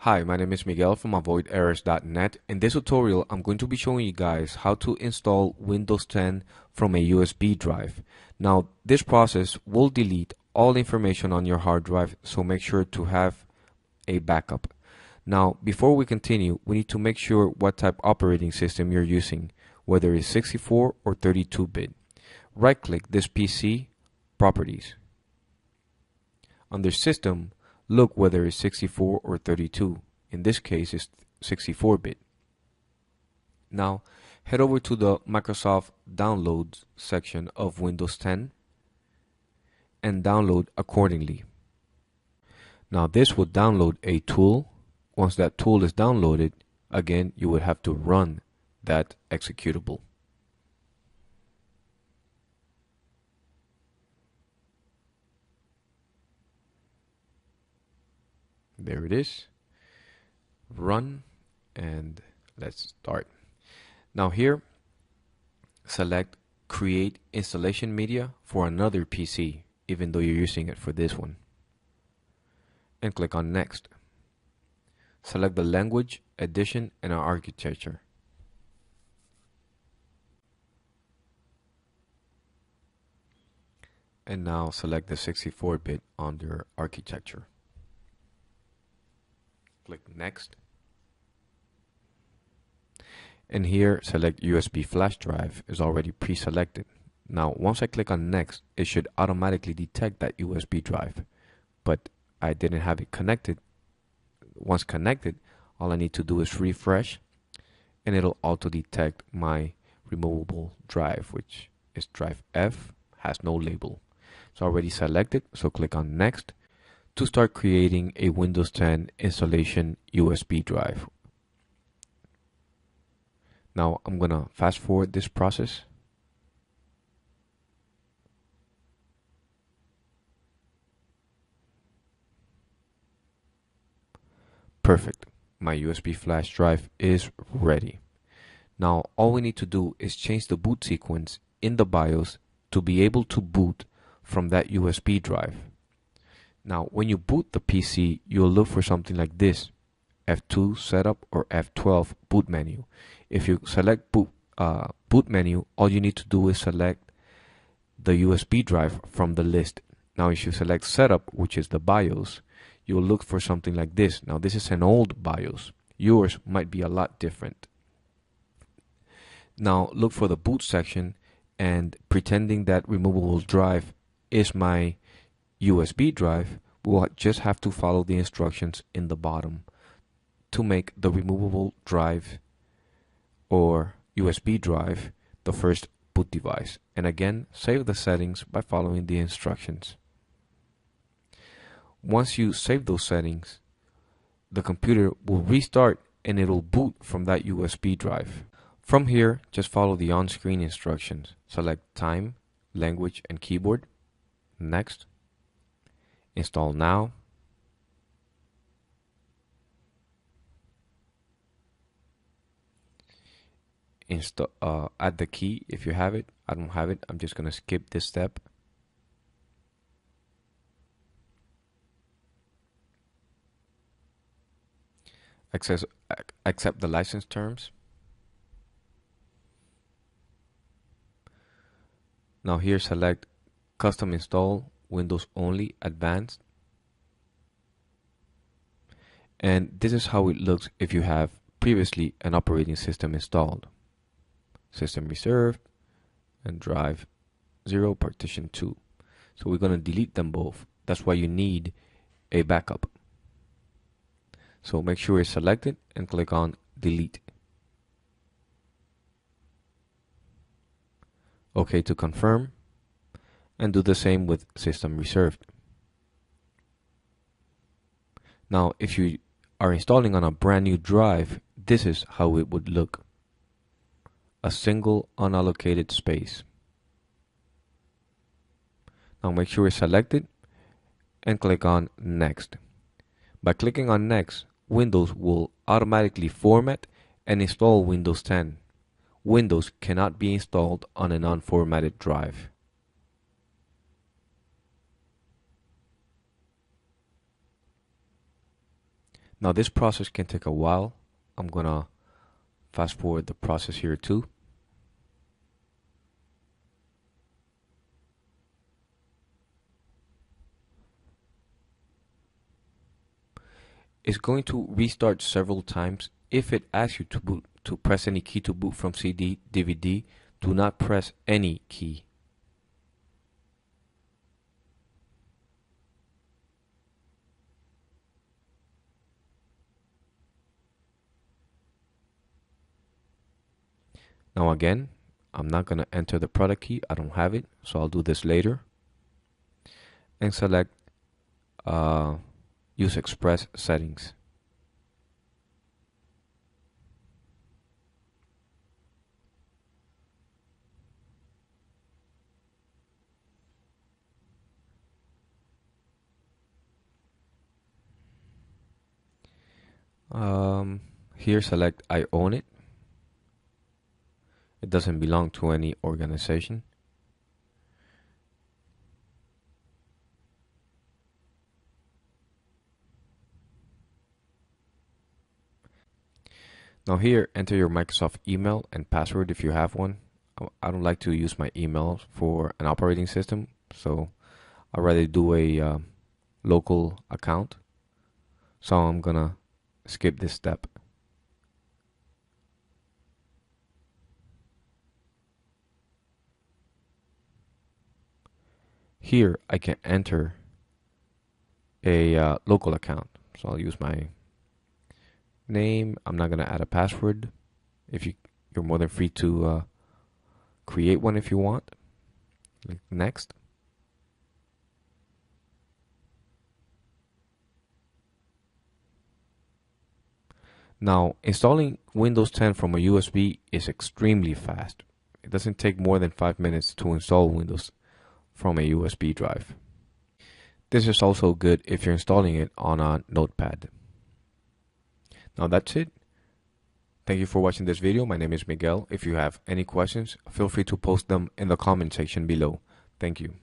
Hi, my name is Miguel from avoiderrors.net. In this tutorial, I'm going to be showing you guys how to install Windows 10 from a USB drive. Now, this process will delete all information on your hard drive, so make sure to have a backup. Now, before we continue, we need to make sure what type operating system you're using, whether it's 64 or 32-bit. Right-click this PC, Properties. Under System, look whether it's 64 or 32. In this case, it's 64-bit. Now, head over to the Microsoft Downloads section of Windows 10 and download accordingly. Now, this will download a tool. Once that tool is downloaded, again, you would have to run that executable. There it is. Run, and let's start. Now here, select Create Installation Media for another PC, even though you're using it for this one. And click on Next. Select the language, edition, and architecture. And now select the 64-bit under architecture. Click Next. And here, select USB flash drive is already pre-selected. Now, once I click on Next, it should automatically detect that USB drive. But I didn't have it connected. Once connected, all I need to do is refresh, and it'll auto-detect my removable drive, which is drive F, has no label. It's already selected, so click on Next to start creating a Windows 10 installation USB drive. Now I'm gonna fast forward this process. Perfect. My USB flash drive is ready. Now all we need to do is change the boot sequence in the BIOS to be able to boot from that USB drive. Now, when you boot the PC, you'll look for something like this: F2 setup or F12 boot menu. If you select boot menu, all you need to do is select the USB drive from the list. Now, if you select setup, which is the BIOS, you'll look for something like this. Now, this is an old BIOS. Yours might be a lot different. Now, look for the boot section, and pretending that removable drive is my USB drive, we'll just have to follow the instructions in the bottom to make the removable drive or USB drive the first boot device. And again, save the settings by following the instructions. Once you save those settings, the computer will restart and it'll boot from that USB drive. From here, just follow the on-screen instructions. Select Time, Language, and Keyboard. Next. Install now. Add the key if you have it. I don't have it. I'm just going to skip this step. Accept the license terms. Now here, select Custom Install, Windows Only, Advanced. And this is how it looks if you have previously an operating system installed. System reserved and drive 0, partition 2. So we're going to delete them both. That's why you need a backup. So make sure it's selected and click on Delete. OK to confirm, and do the same with system reserved. Now, if you are installing on a brand new drive, this is how it would look: a single unallocated space. Now make sure it's selected and click on Next. By clicking on Next, Windows will automatically format and install Windows 10. Windows cannot be installed on an unformatted drive. Now this process can take a while. I'm gonna fast forward the process here too. It's going to restart several times. If it asks you to press any key to boot from CD, DVD, do not press any key. Now again, I'm not going to enter the product key. I don't have it, so I'll do this later. And select Use Express Settings. Here select I own it. It doesn't belong to any organization. Now here, enter your Microsoft email and password if you have one. I don't like to use my email for an operating system, so I'd rather do a local account. So I'm gonna skip this step. Here I can enter a local account. So I'll use my name. I'm not gonna add a password. You're more than free to create one if you want. Click next. Now, installing Windows 10 from a USB is extremely fast. It doesn't take more than 5 minutes to install Windows from a USB drive. This is also good if you're installing it on a notepad. Now that's it. Thank you for watching this video. My name is Miguel. If you have any questions, feel free to post them in the comment section below. Thank you.